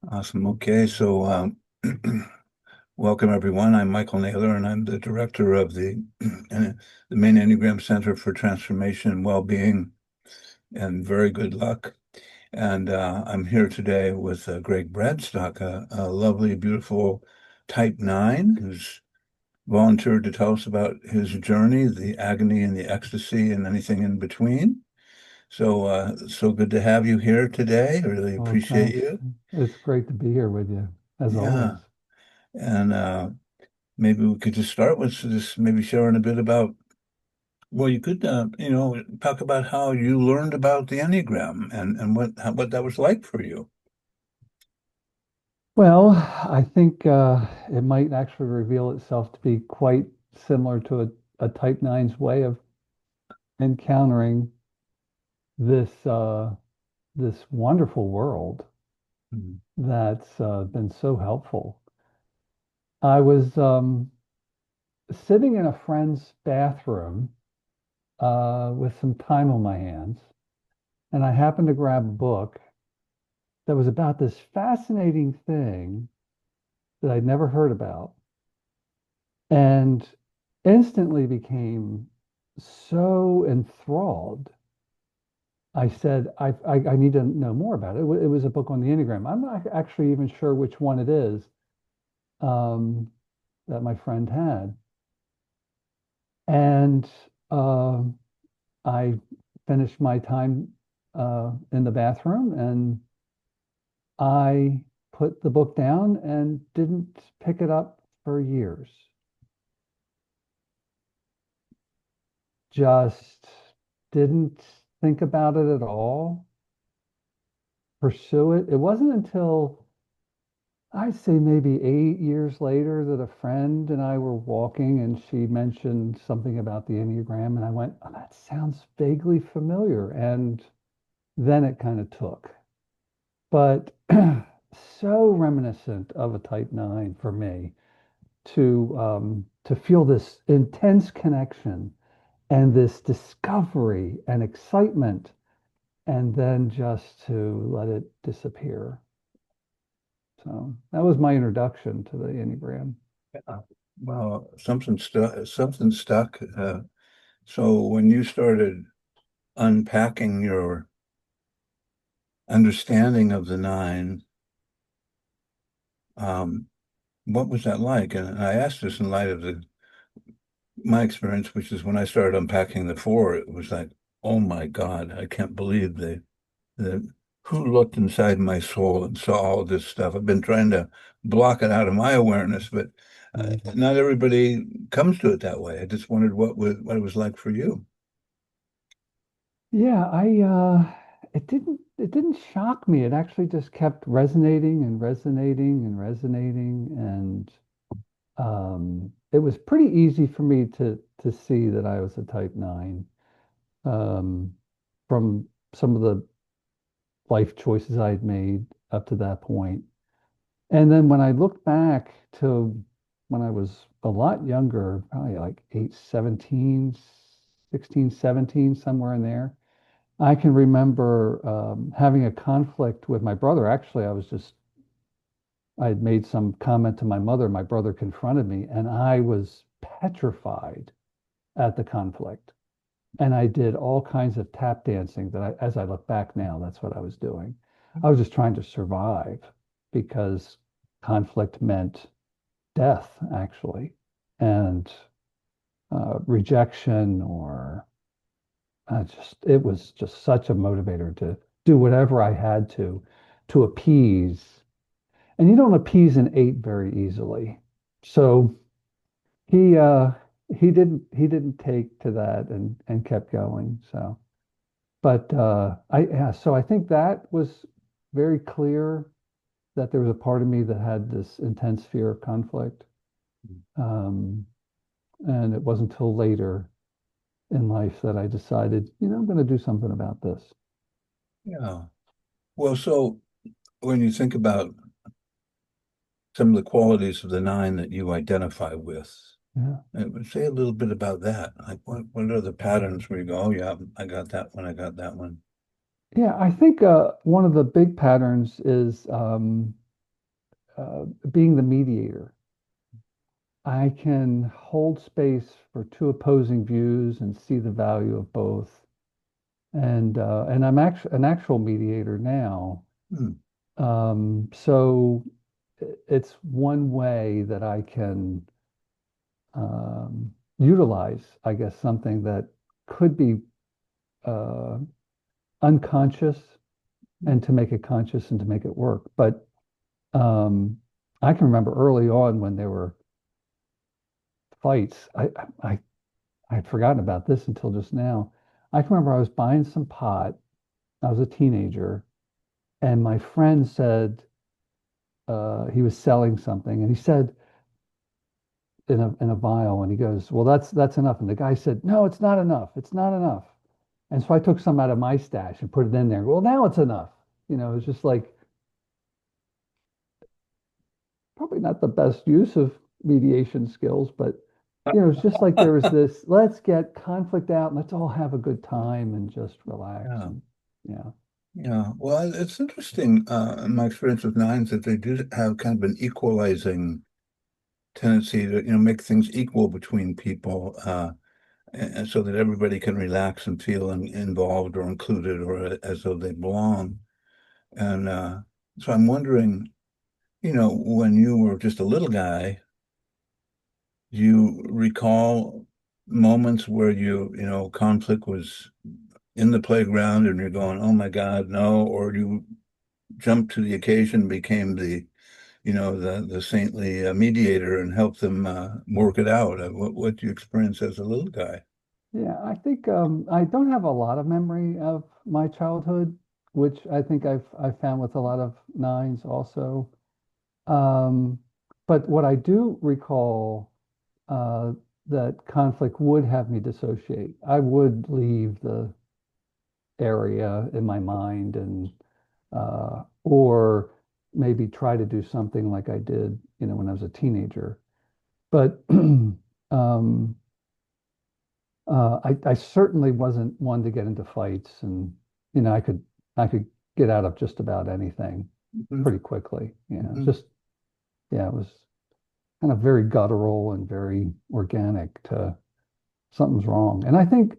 Awesome. Okay, so welcome everyone. I'm Michael Naylor, and I'm the director of the main Enneagram Center for Transformation and Well-being, and very good luck. And I'm here today with Gregg Bradstock, a lovely, beautiful Type 9 who's volunteered to tell us about his journey, the agony and the ecstasy, and anything in between. So good to have you here today. I really Well, appreciate thanks. you. It's great to be here with you, as always. Yeah. And maybe we could just start with just maybe sharing a bit about, well, you could, talk about how you learned about the Enneagram and what that was like for you. Well, I think it might actually reveal itself to be quite similar to a Type Nine's way of encountering this wonderful world Mhm. that's been so helpful. I was sitting in a friend's bathroom with some time on my hands, and I happened to grab a book that was about this fascinating thing that I'd never heard about and instantly became so enthralled. I said, I need to know more about it. It was a book on the Enneagram. I'm not actually even sure which one it is um, that my friend had. And um I finished my time in the bathroom and I put the book down and didn't pick it up for years. Just didn't think about it at all, pursue it. It wasn't until I'd say maybe 8 years later that a friend and I were walking and she mentioned something about the Enneagram, and I went, oh, that sounds vaguely familiar. And then it kind of took. But so reminiscent of a Type 9 for me to feel this intense connection and this discovery and excitement and then just to let it disappear. So that was my introduction to the Enneagram. Yeah. Well, something stuck. Something stuck. So when you started unpacking your understanding of the nine, um, what was that like? And I asked this in light of my experience, which is when I started unpacking the four, it was like, oh my God, I can't believe the who looked inside my soul and saw all this stuff. I've been trying to block it out of my awareness, but Mhm. not everybody comes to it that way. I just wondered what it was like for you. Yeah, it didn't shock me. It actually just kept resonating and resonating and resonating, and it was pretty easy for me to see that I was a Type 9 um, from some of the life choices I had made up to that point. And then when I look back to when I was a lot younger, probably like 16, 17, somewhere in there, I can remember having a conflict with my brother. Actually, I had made some comment to my mother. My brother confronted me, and I was petrified at the conflict. And I did all kinds of tap dancing as I look back now, that's what I was doing. I was just trying to survive because conflict meant death, actually, and rejection, or it was just such a motivator to do whatever I had to appease. And you don't appease an eight very easily. So he uh he didn't take to that and kept going. So but so I think that was very clear that there was a part of me that had this intense fear of conflict. Um, and it wasn't until later in life that I decided, I'm going to do something about this. Yeah. Well, so when you think about some of the qualities of the nine that you identify with, Yeah. say a little bit about that. Like what are the patterns where you go, oh yeah, I got that one, I got that one. Yeah, I think one of the big patterns is being the mediator. I can hold space for two opposing views and see the value of both. And I'm actually an actual mediator now. Hmm. So it's one way that I can utilize, I guess, something that could be uh, unconscious and to make it conscious and to make it work. But um, I can remember early on when there were fights. I I'd forgotten about this until just now. I can remember I was buying some pot. I was a teenager, and my friend said he was selling something, and he said in a vial, and he goes, "Well, that's enough." And the guy said, "No, it's not enough. It's not enough." And so I took some out of my stash and put it in there. Well, now it's enough. It's just like probably not the best use of mediation skills, but it's just like there was this, let's get conflict out and let's all have a good time and just relax. Yeah. And yeah. Yeah. Well, it's interesting, in my experience with nines, that they do have kind of an equalizing tendency to, make things equal between people, and so that everybody can relax and feel involved or included or as though they belong. And so I'm wondering, when you were just a little guy, do you recall moments where conflict was in the playground and you're going, oh my God, no, or you jumped to the occasion, became the saintly mediator and helped them work it out? What do you experience as a little guy? Yeah, I think I don't have a lot of memory of my childhood, which I think I've found with a lot of nines also. Um, but what I do recall uh, that conflict would have me dissociate. I would leave the area in my mind and or maybe try to do something like I did, when I was a teenager. But um, I certainly wasn't one to get into fights, and I could get out of just about anything Hmm. pretty quickly. Hmm. Just yeah, it was kind of very guttural and very organic to something's wrong. And I think,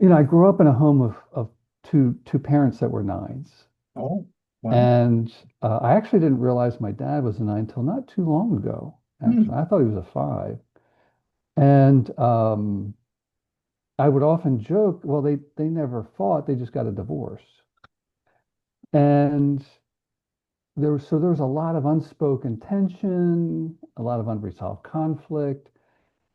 I grew up in a home of two parents that were nines. Oh, wow. And I actually didn't realize my dad was a nine until not too long ago, actually. Hmm. I thought he was a five. And I would often joke, well, they never fought, they just got a divorce. And there was a lot of unspoken tension, a lot of unresolved conflict.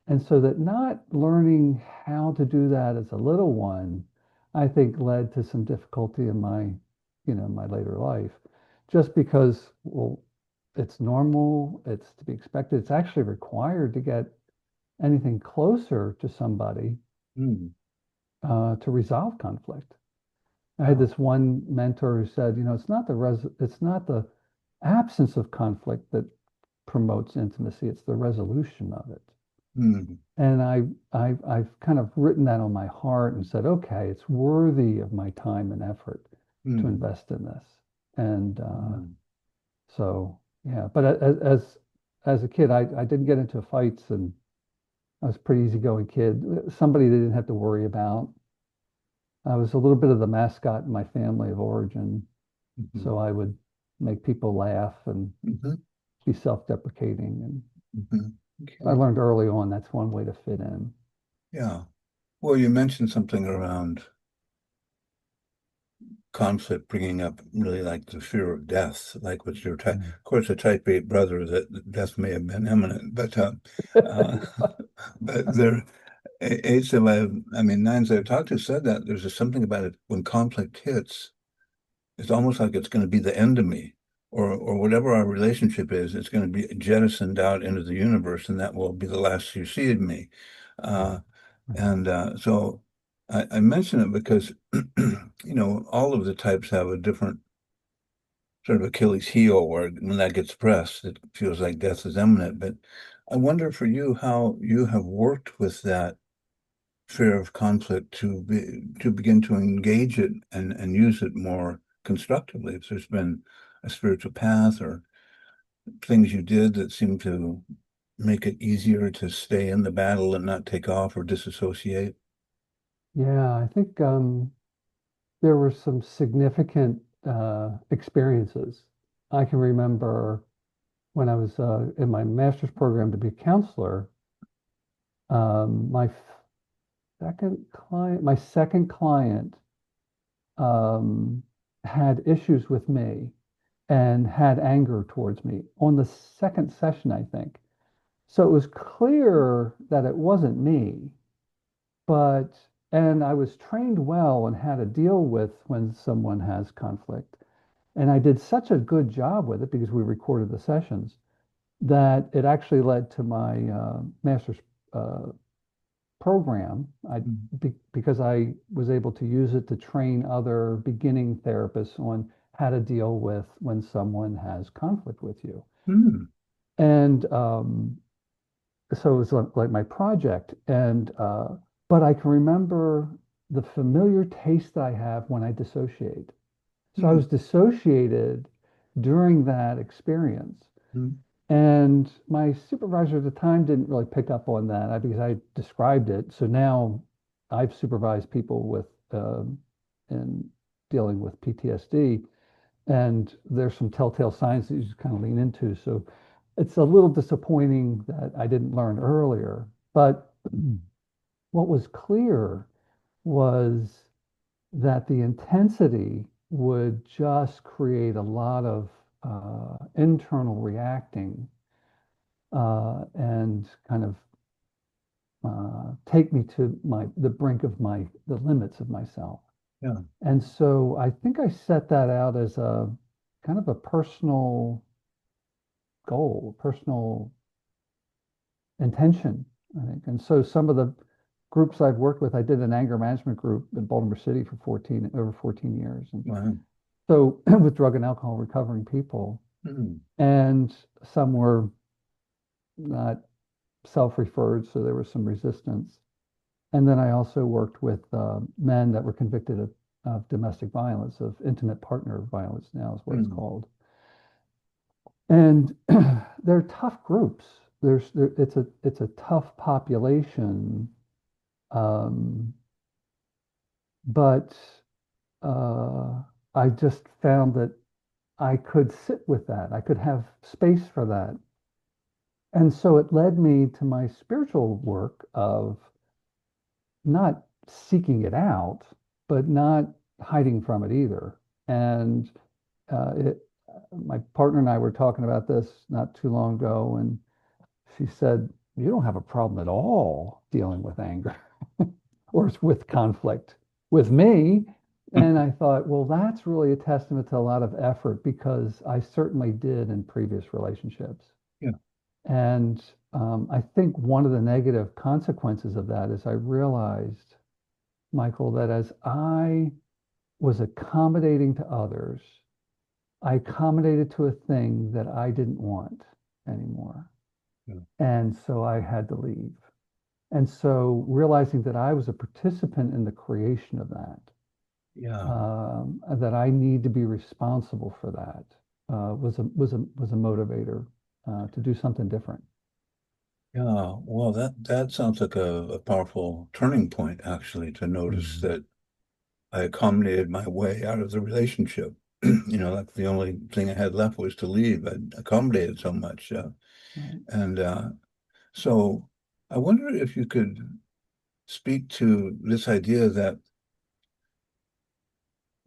And so that not learning how to do that as a little one, I think led to some difficulty in my later life, just because, well, it's normal, it's to be expected, it's actually required to get anything closer to somebody Hmm. to resolve conflict. I had Yeah. this one mentor who said, it's not the absence of conflict that promotes intimacy, it's the resolution of it. Hmm. And I've kind of written that on my heart and said, okay, it's worthy of my time and effort to Hmm. invest in this. And Hmm. so, yeah, but as a kid, I didn't get into fights, and I was a pretty easygoing kid, somebody they didn't have to worry about. I was a little bit of the mascot in my family of origin, Hmm. so I would make people laugh and Hmm. be self-deprecating. And Hmm. I Okay. learned early on that's one way to fit in. Yeah. Well, you mentioned something around conflict, bringing up really like the fear of death, like with your type. Mm. Of course, a type 8 brother, that death may have been imminent, but uh, but there, eights that I mean, nines I've talked to said that there's just something about it when conflict hits, it's almost like it's going to be the end of me, or whatever our relationship is, it's going to be jettisoned out into the universe, and that will be the last you see of me. Right. Uh, Right. and so I mention it because, all of the types have a different sort of Achilles heel where when that gets pressed, it feels like death is imminent. But I wonder for you how you have worked with that fear of conflict to begin to engage it and use it more constructively. If there's been a spiritual path or things you did that seemed to make it easier to stay in the battle and not take off or disassociate? Yeah, I think there were some significant experiences. I can remember when I was in my master's program to be a counselor, my second client um, had issues with me and had anger towards me on the second session, I think. So it was clear that it wasn't me, but, and I was trained well on how to deal with when someone has conflict. And I did such a good job with it because we recorded the sessions that it actually led to my master's uh, program. Because I was able to use it to train other beginning therapists on how to deal with when someone has conflict with you. Hmm. And so it was like my project. And but I can remember the familiar taste I have when I dissociate. So I Hmm. was dissociated during that experience. Hmm. And my supervisor at the time didn't really pick up on that because I described it. So now I've supervised people with in dealing with PTSD, and there's some telltale signs that you just kind of lean into. So it's a little disappointing that I didn't learn earlier. But what was clear was that the intensity would just create a lot of internal reacting and kind of take me to the brink of the limits of myself. Yeah. And so I think I set that out as a kind of a personal goal, personal intention, I think. And so some of the groups I've worked with, I did an anger management group in Baltimore City for over 14 years. And Wow. so with drug and alcohol recovering people, Hmm. and some were not self-referred, so there was some resistance. And then I also worked with men that were convicted of domestic violence, of intimate partner violence now is what it's Hmm. called. And they're tough groups. It's a tough population, um, but uh, I just found that I could sit with that. I could have space for that. And so it led me to my spiritual work of not seeking it out, but not hiding from it either. And my partner and I were talking about this not too long ago, and she said, "You don't have a problem at all dealing with anger or with conflict with me." And I thought, well, that's really a testament to a lot of effort because I certainly did in previous relationships. Yeah. And I think one of the negative consequences of that is I realized, Michael, that as I was accommodating to others, I accommodated to a thing that I didn't want anymore. Yeah. And so I had to leave. And so realizing that I was a participant in the creation of that, Yeah. that I need to be responsible for that, was a motivator to do something different. Yeah. Well, that sounds like a powerful turning point, actually, to notice Mhm. that I accommodated my way out of the relationship. Like the only thing I had left was to leave. I accommodated so much. Right. And so I wonder if you could speak to this idea that,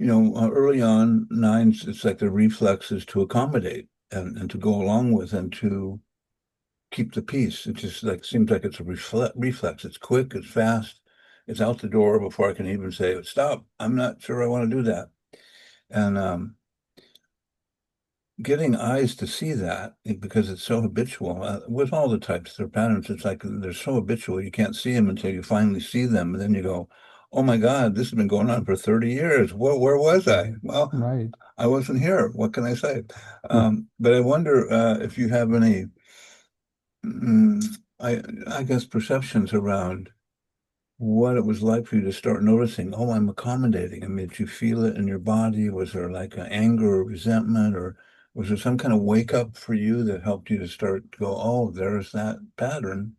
early on, nines, it's like the reflex is to accommodate and to go along with and to keep the peace. It just like seems like it's a reflex. It's quick, it's fast, it's out the door before I can even say, stop, I'm not sure I want to do that. And getting eyes to see that because it's so habitual with all the types, their patterns, it's like they're so habitual you can't see them until you finally see them. And then you go, oh my God, this has been going on for 30 years. Where was I? Mhm. Well, Right. I wasn't here. What can I say? But I wonder if you have any, mm, I guess, perceptions around what it was like for you to start noticing, oh, I'm accommodating. I mean, did you feel it in your body? Was there like an anger or resentment or Was there some kind of wake up for you that helped you to start to go, oh, there's that pattern?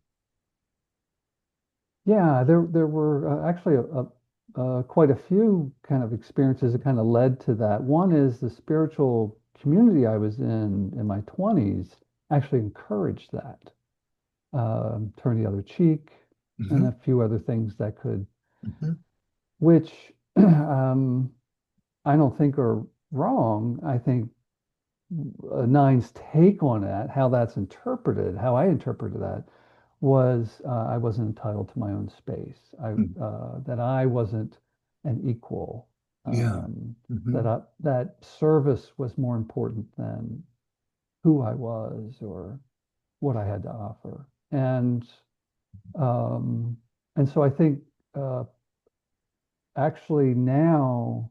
Yeah, there were actually quite a few kind of experiences that kind of led to that. One is the spiritual community I was in my 20s actually encouraged that. Turn the other cheek, and Hmm. a few other things that could, Hmm. which I don't think are wrong. I think Nine's take on that, how that's interpreted, how I interpreted that, was I wasn't entitled to my own space. That I wasn't an equal. Yeah. Um, Hmm. that service was more important than who I was or what I had to offer. Um, and so I think uh, actually now,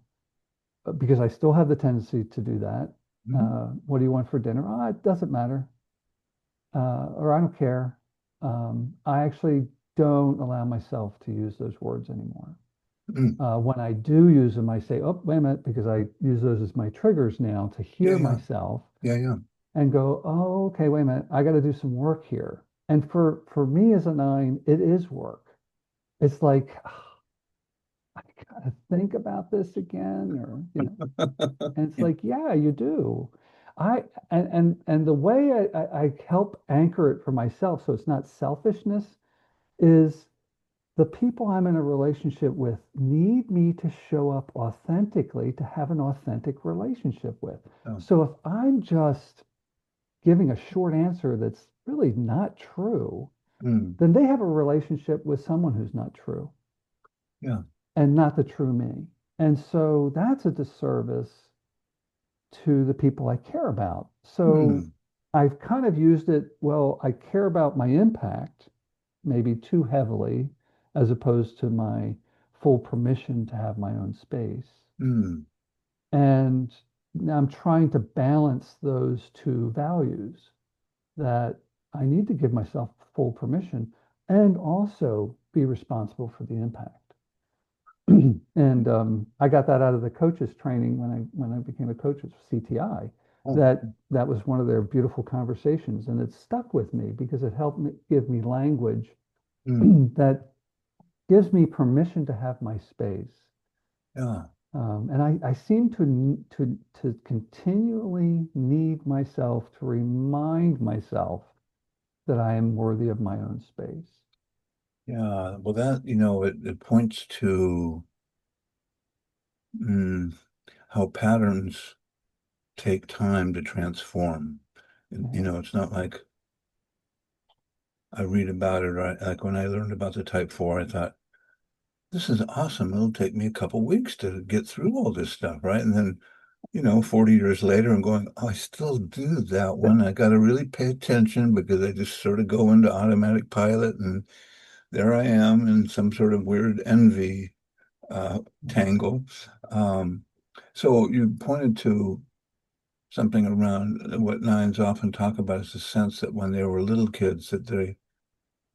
because I still have the tendency to do that. Hmm. What do you want for dinner? Oh, it doesn't matter, or I don't care. I actually don't allow myself to use those words anymore. Mm. When I do use them, I say, "Oh, wait a minute," because I use those as my triggers now to Yeah, hear yeah, myself yeah, yeah. and go, "Oh, okay, wait a minute, I got to do some work here." And for me as a nine, it is work. It's like, I gotta think about this again, or and it's Yeah. like, yeah, you do. I and the way I help anchor it for myself, so it's not selfishness, is the people I'm in a relationship with need me to show up authentically to have an authentic relationship with. Oh. So if I'm just giving a short answer that's really not true, Mm. then they have a relationship with someone who's not true Yeah. and not the true me. And so that's a disservice to the people I care about. So Mm. I've kind of used it, well, I care about my impact, maybe too heavily, as opposed to my full permission to have my own space. Mm. And now I'm trying to balance those two values that I need to give myself full permission and also be responsible for the impact. And I got that out of the coaches training when I became a coach at CTI. Oh. That was one of their beautiful conversations, and it stuck with me because it helped me give me language Mm. that gives me permission to have my space. Yeah. And I seem to continually need myself to remind myself that I am worthy of my own space. Yeah. Well, that, it points to mm, how patterns take time to transform. And, Yeah. it's not like I read about it, or like when I learned about the type 4, I thought, this is awesome. It'll take me a couple weeks to get through all this stuff, right? And then 40 years later, I'm going, oh, I still do that one. I got to really pay attention because I just sort of go into automatic pilot, and there I am in some sort of weird envy tangle. Um, so you pointed to something around what nines often talk about is the sense that when they were little kids, that they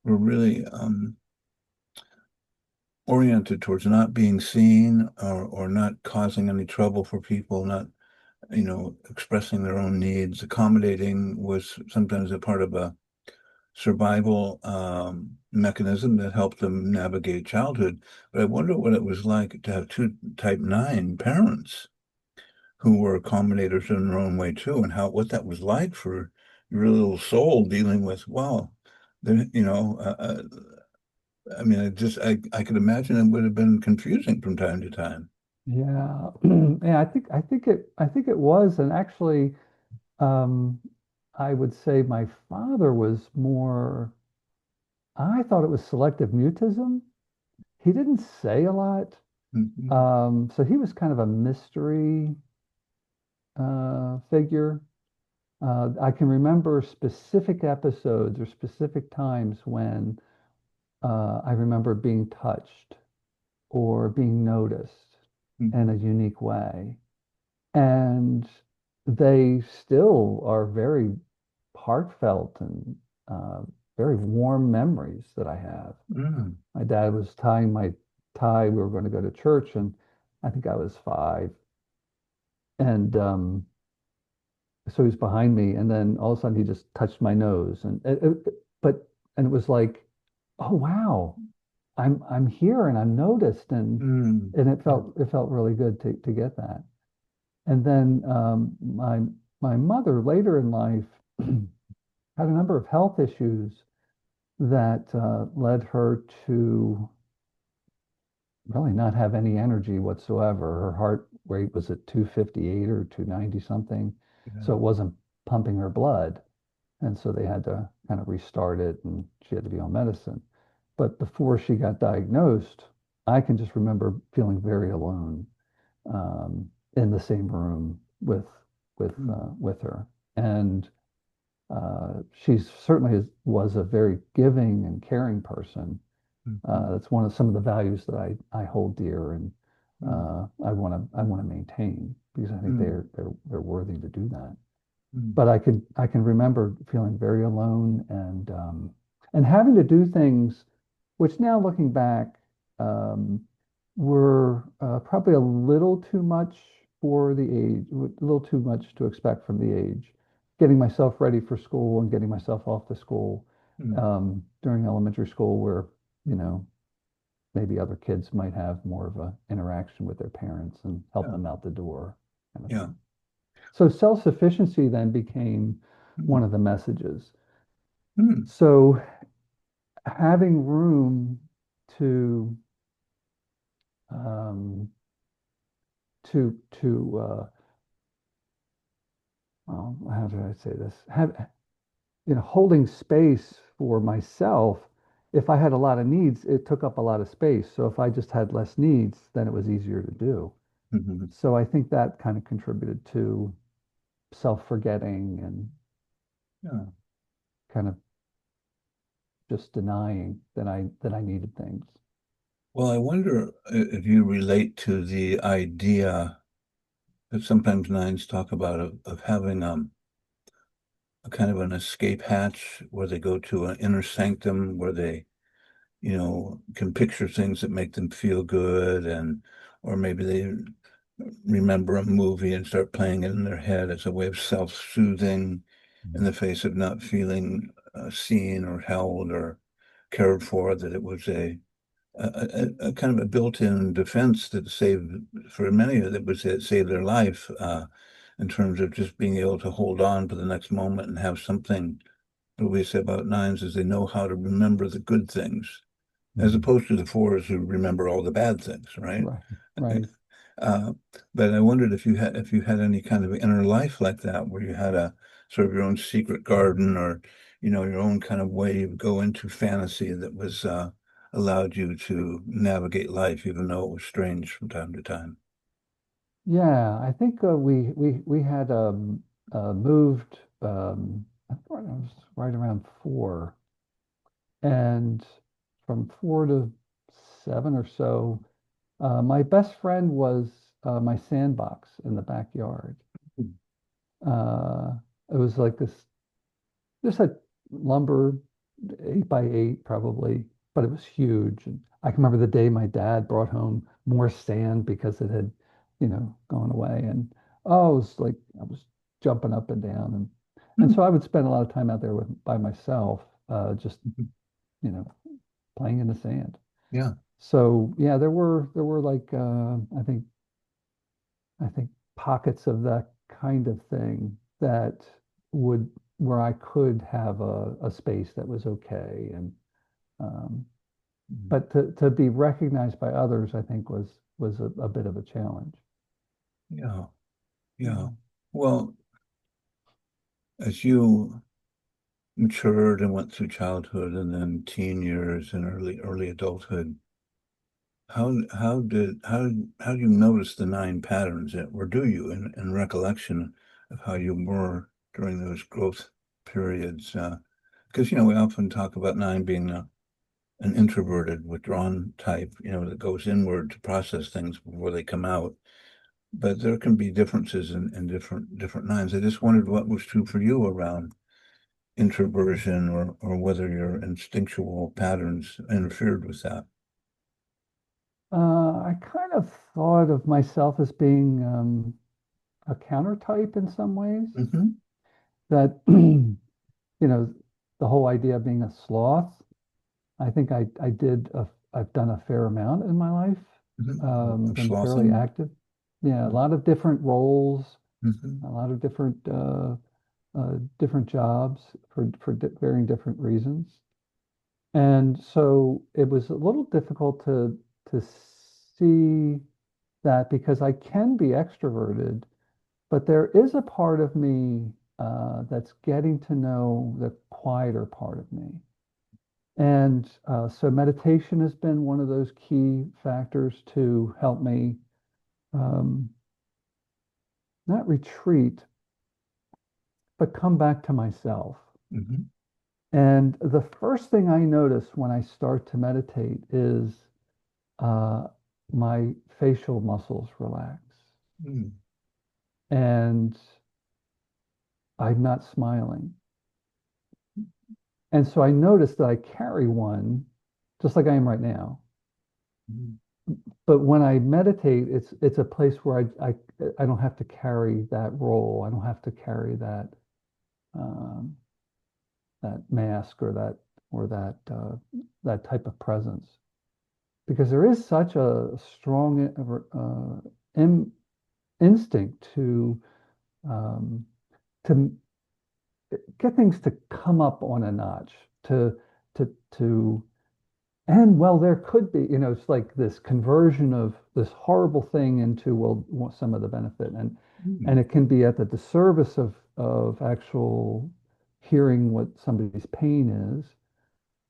were really oriented towards not being seen, or not causing any trouble for people, not expressing their own needs. Accommodating was sometimes a part of a survival mechanism that helped them navigate childhood. But I wonder what it was like to have two type 9 parents who were accommodators in their own way too, and what that was like for your little soul dealing with, wow, I mean, I could imagine it would have been confusing from time to time. Yeah. Yeah, I think it was. And actually, um, I would say my father was more, I thought it was selective mutism. He didn't say a lot. Mhm. So he was kind of a mystery figure. I can remember specific episodes or specific times when I remember being touched or being noticed in a Mhm. unique way. And they still are very heartfelt and very warm memories that I have. Mm. My dad was tying my tie. We were going to go to church, and I think I was 5. And so he's behind me, and then all of a sudden he just touched my nose, and but and it was like, oh wow, I'm here and I'm noticed, Mm. and Yeah. it felt really good to get that. And then my mother later in life had a number of health issues that led her to really not have any energy whatsoever. Her heart rate was at 258 or 290 something, so Yeah. it wasn't pumping her blood. And so they had to kind of restart it and she had to be on medicine. But before she got diagnosed, I can just remember feeling very alone in the same room Mm. with her. And she certainly was a very giving and caring person. Mhm. That's one of some of the values that I hold dear and Mm. I want to maintain because I think Mm. they're worthy to do that. Mm. But I can remember feeling very alone and having to do things which now looking back um, were probably a little too much for the age, a little too much to expect from the age. Getting myself ready for school and getting myself off to school Mm. during elementary school, where you know maybe other kids might have more of a interaction with their parents and help Yeah. them out the door, kind of Yeah. thing. So self-sufficiency then became Mm. one of the messages. Mm. So having room to um, to well, how do I say this? Have holding space for myself. If I had a lot of needs, it took up a lot of space. So if I just had less needs, then it was easier to do. Mhm. So I think that kind of contributed to self-forgetting and Yeah. kind of just denying that I needed things. Well, I wonder if you relate to the idea that sometimes nines talk about of having a kind of an escape hatch where they go to an inner sanctum where they, can picture things that make them feel good and or maybe they remember a movie and start playing it in their head as a way of self-soothing in the face of not feeling seen or held or cared for, that it was a kind of a built-in defense that saved, for many of it, was it saved their life in terms of just being able to hold on to the next moment and have something. What we say about nines is they know how to remember the good things, as Mhm. opposed to the fours who remember all the bad things, right? Right, right. Uh, but I wondered if you had any kind of inner life like that, where you had a sort of your own secret garden, or your own kind of way you go into fantasy that was allowed you to navigate life, even though it was strange from time to time. Yeah, I think we had moved. I thought I was right around four, and from four to seven or so, my best friend was my sandbox in the backyard. Uh, it was like this. Just had lumber, 8 by 8 probably, but it was huge. And I can remember the day my dad brought home more sand because it had, gone away. And oh, it was like I was jumping up and down, and Hmm. so I would spend a lot of time out there by myself, just you know playing in the sand. Yeah. So yeah, there were like I think pockets of that kind of thing that would where I could have a space that was okay. And um, but to be recognized by others, I think was a bit of a challenge. Yeah. Yeah. Yeah. Well, as you matured and went through childhood and then teen years and early adulthood, how do you notice the nine patterns that, or do you in recollection of how you were during those growth periods? Because we often talk about nine being an introverted, withdrawn type, that goes inward to process things before they come out. But there can be differences in different nines. I just wondered what was true for you around introversion, or whether your instinctual patterns interfered with that. I kind of thought of myself as being a counter type in some ways. Hmm. That, you know, the whole idea of being a sloth, I think I've done a fair amount in my life, Hmm. been fairly Slothing. active. Yeah, a lot of different roles, a Hmm. lot of different jobs for varying different reasons. And so it was a little difficult to see that because I can be extroverted, but there is a part of me that's getting to know the quieter part of me. And so meditation has been one of those key factors to help me um, not retreat, but come back to myself. Hmm. And the first thing I notice when I start to meditate is uh, my facial muscles relax. Hmm. And I'm not smiling. And so I notice that I carry one just like I am right now. Hmm. But when I meditate, it's a place where I don't have to carry that role. I don't have to carry um, that mask or that type of presence because there is such a strong in, instinct um, to get things to come up on a notch to and well there could be, it's like this conversion of this horrible thing into, well, some of the benefit, and Hmm. it can be at the disservice of actual hearing what somebody's pain is,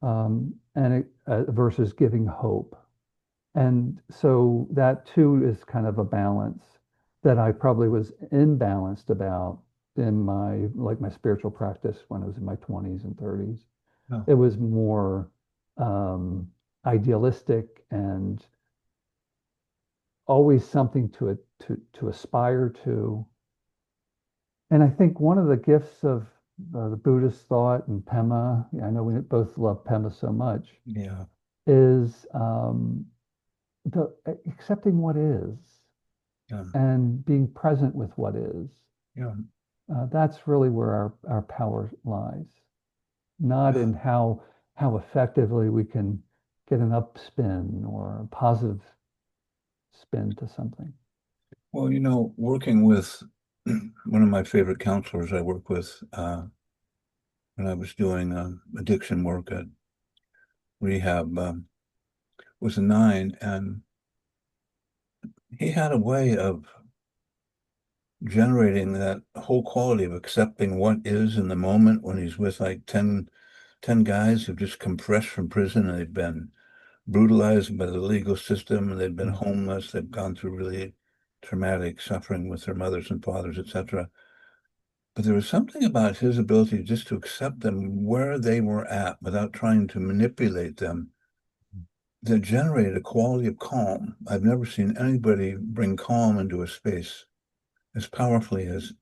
and versus giving hope. And so that too is kind of a balance that I probably was imbalanced about in my spiritual practice when I was in my 20s and 30s. Yeah. It was more um, idealistic and always something to aspire to. And I think one of the gifts of the Buddhist thought and Pema, I know we both love Pema so much, Yeah. is the accepting what is Yeah. and being present with what is. Yeah. That's really where our power lies, not Yeah. in how effectively we can get an upspin or a positive spin to something. Well, working with one of my favorite counselors I worked with when I was doing addiction work at rehab was a nine, and he had a way of generating that whole quality of accepting what is in the moment when he's with like ten guys who've just come fresh from prison and they've been brutalized by the legal system and they've been Mm. homeless, they've gone through really traumatic suffering with their mothers and fathers, etc. But there was something about his ability just to accept them where they were at without trying to manipulate them that generated a quality of calm. I've never seen anybody bring calm into a space as powerfully as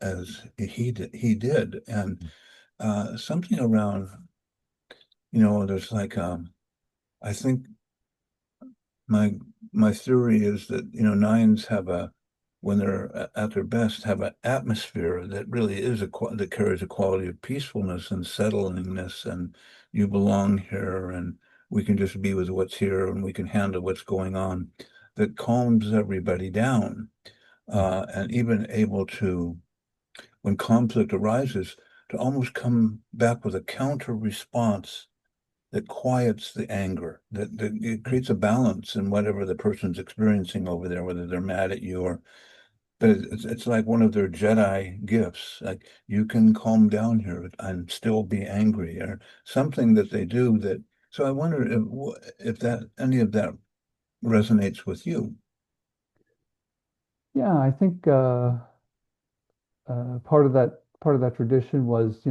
he did. And something around, there's like I think my my theory is that nines have when they're at their best have an atmosphere that really is that carries a quality of peacefulness and settlingness, and you belong here, and we can just be with what's here, and we can handle what's going on, that calms everybody down, and even able to, when conflict arises, to almost come back with a counter response that quiets the anger, that it creates a balance in whatever the person's experiencing over there, whether they're mad at you or, but it's like one of their Jedi gifts. Like you can calm down here and still be angry, or something that they do that. So I wonder if that any of that resonates with you. Yeah, I think part of that tradition was,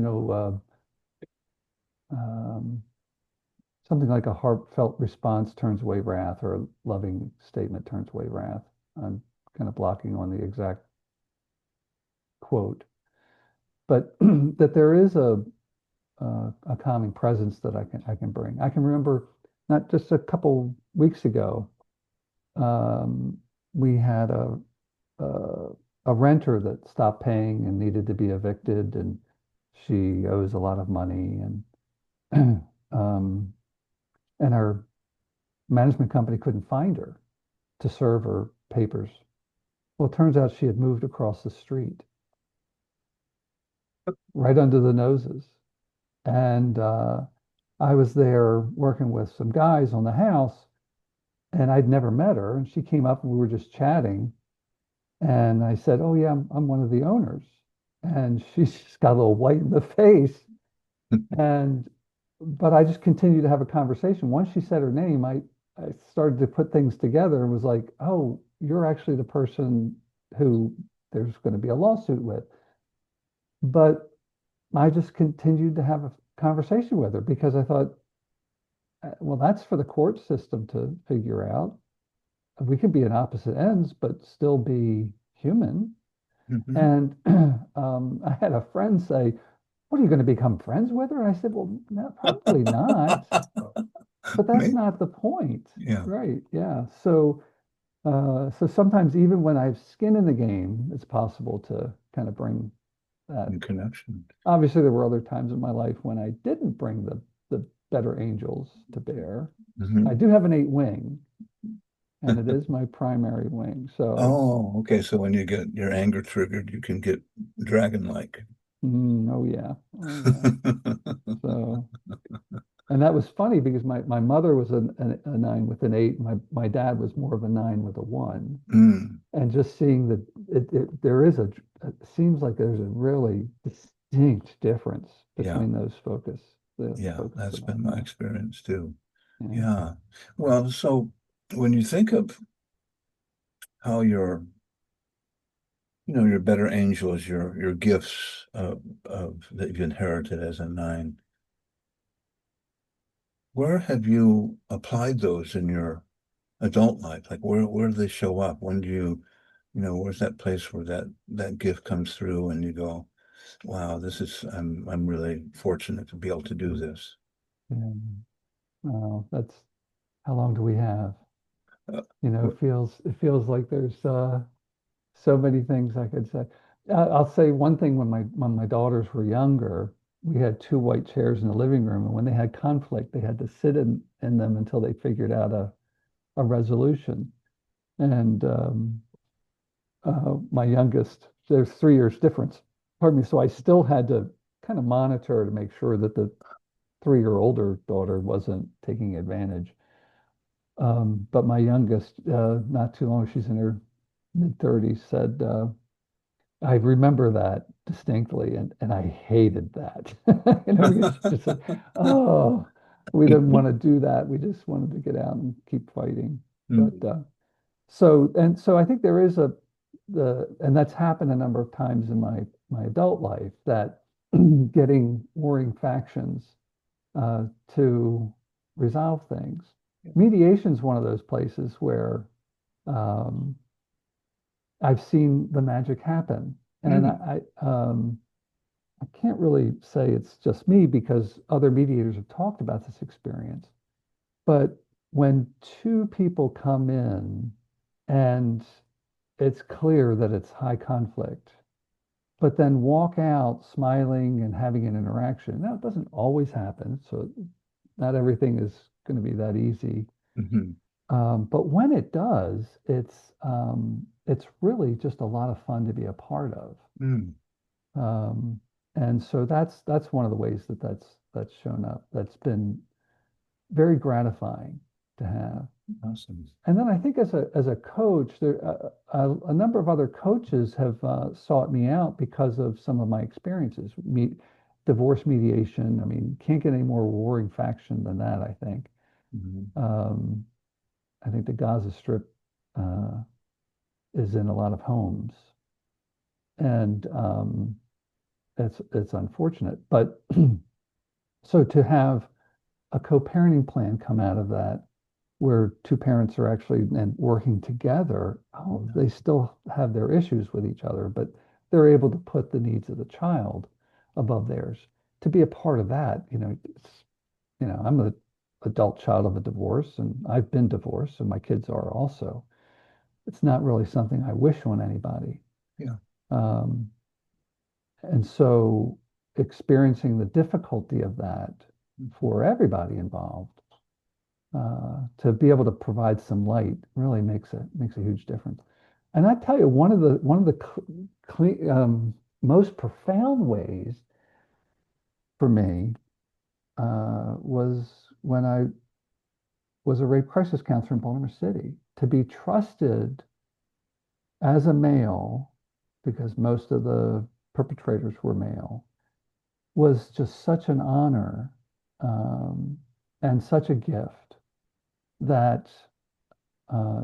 something like a heartfelt response turns away wrath, or a loving statement turns away wrath. I'm kind of blocking on the exact quote, but that there is a calming presence that I can bring. I can remember not just a couple weeks ago, um, we had a a renter that stopped paying and needed to be evicted, and she owes a lot of money, and um, and our management company couldn't find her to serve her papers. Well, it turns out she had moved across the street, right under the noses. And I was there working with some guys on the house, and I'd never met her. And she came up and we were just chatting. And I said, "Oh, yeah, I'm one of the owners." And she just got a little white in the face. And, but I just continued to have a conversation. Once she said her name, I started to put things together and was like, "Oh, you're actually the person who there's going to be a lawsuit with." But I just continued to have a conversation with her because I thought, well, that's for the court system to figure out. We could be in opposite ends, but still be human. Hmm. And I had a friend say, "What are you going to become friends with her?" And I said, "Well, no, probably not, but that's Me? not the point." Yeah, Right. Yeah. So sometimes even when I have skin in the game, it's possible to kind of bring that. in connection. Obviously, there were other times in my life when I didn't bring the better angels to bear. I Hmm. do have an eight wing, and it is my primary wing. So, Oh, okay. So when you get your anger triggered, you can get dragon-like. oh yeah, oh yeah. So, and that was funny because my mother was a nine with an eight. My dad was more of a nine with a one. Mm, And just seeing that there is it seems like there's a really distinct difference yeah, between the yeah, focus that's that been I my have. experience too. Yeah. Yeah. Well, so when you think of how your better angels, your gifts of that you inherited as a nine, where have you applied those in your adult life? Like where do they show up? When do where's that place where that gift comes through and you go, wow, I'm really fortunate to be able to do this. Yeah. That's how long do we have? Uh, It feels like there's so many things I could say. I'll say one thing when my daughters were younger, we had two white chairs in the living room, and when they had conflict, they had to sit in them until they figured out a resolution. And my youngest, there's 3 years difference. Pardon me. So I still had to kind of monitor to make sure that the 3 year older daughter wasn't taking advantage. But my youngest, not too long, she's in her mid 30s, said, "I remember that distinctly, and I hated that." Because she just said, "Oh, we didn't want to do that. We just wanted to get out and keep fighting." But Mm, so I think there is and that's happened a number of times in my adult life that getting warring factions to resolve things. Mediation is one of those places where um, I've seen the magic happen, and mm, I can't really say it's just me because other mediators have talked about this experience. But when two people come in and it's clear that it's high conflict, but then walk out smiling and having an interaction. Now, it doesn't always happen, so not everything is going to be that easy. mhm, But when it does, it's really just a lot of fun to be a part of. mm. Um, and so that's one of the ways that's shown up. That's been very gratifying to have. Awesome. And then I think as a coach, a number of other coaches have sought me out because of some of my experiences. Divorce mediation. I mean, can't get any more warring faction than that, I think. Mhm. Um, I think the Gaza Strip uh, is in a lot of homes, and it's unfortunate. But so to have a co-parenting plan come out of that where two parents are actually and working together, oh, Yeah. they still have their issues with each other, but they're able to put the needs of the child above theirs. To be a part of that, I'm an adult child of a divorce, and I've been divorced, and my kids are also. It's not really something I wish on anybody. Yeah. Um, and so experiencing the difficulty of that for everybody involved, to be able to provide some light really makes a huge difference. And I tell you, one of the most profound ways for me was when I was a rape crisis counselor in Baltimore City. To be trusted as a male, because most of the perpetrators were male, was just such an honor, um, and such a gift that,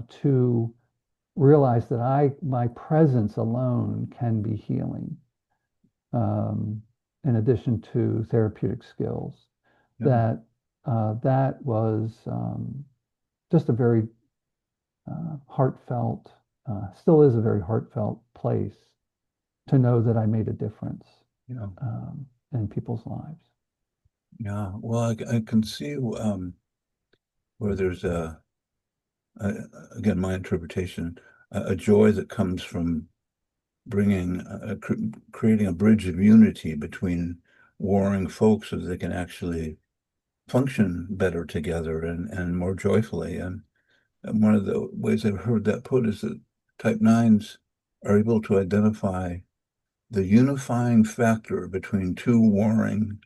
to realize that my presence alone can be healing, um, in addition to therapeutic skills. Yeah. That was, just a very, heartfelt, still is a very heartfelt place to know that I made a difference, Yeah. in people's lives. Yeah. Well, I can see where there's a again, my interpretation, a joy that comes from bringing, creating a bridge of unity between warring folks so that they can actually function better together and more joyfully. And one of the ways I've heard that put is that type nines are able to identify the unifying factor between two warring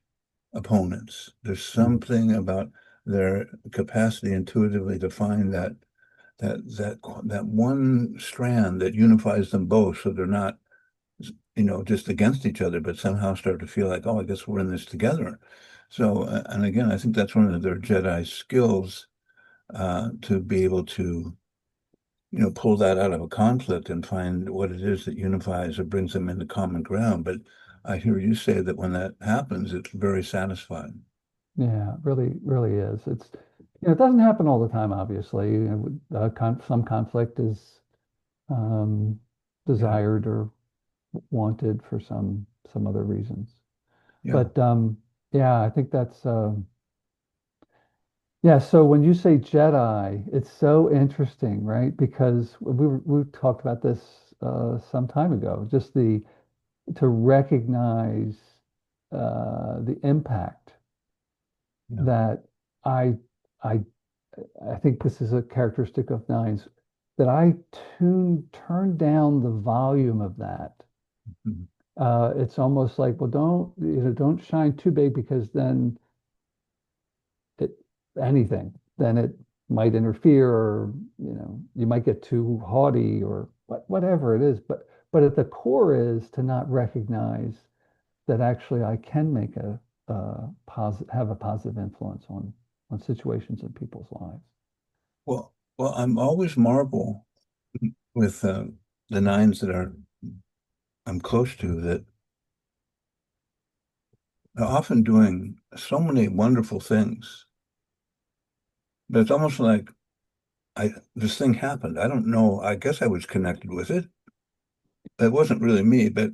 opponents. There's Mm. something about their capacity intuitively to find that one strand that unifies them both, so they're not, just against each other, but somehow start to feel like, oh, I guess we're in this together. So, and again, I think that's one of their Jedi skills, to be able to, pull that out of a conflict and find what it is that unifies or brings them into common ground. But I hear you say that when that happens, it's very satisfying. Yeah, it really is. It doesn't happen all the time, obviously. Some conflict is, um, Yeah, desired or wanted for some other reasons. yeah, But, yeah, I think that's, yeah. So when you say Jedi, it's so interesting, right? Because we talked about this, some time ago. Just the to recognize, the impact yeah. that I I I think this is a characteristic of nines, that I turn down the volume of that. Mhm. It's almost like, well, don't shine too big, because then it anything, then it might interfere, or you might get too haughty, or whatever it is. But at the core is to not recognize that actually I can make have a positive influence on situations in people's lives. Well, I'm always marvel with the nines that I'm close to, that are often doing so many wonderful things. But it's almost like this thing happened. I don't know. I guess I was connected with it. It wasn't really me, but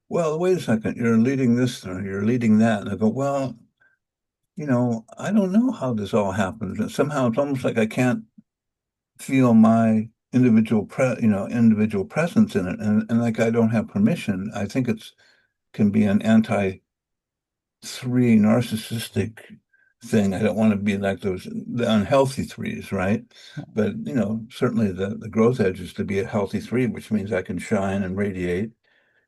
well, wait a second. You're leading this or you're leading that. And I go, well, I don't know how this all happens. And somehow it's almost like I can't feel my individual presence in it. And like I don't have permission. I think it's can be an anti-3 narcissistic thing. I don't want to be like the unhealthy threes, right? But certainly the growth edge is to be a healthy three, which means I can shine and radiate,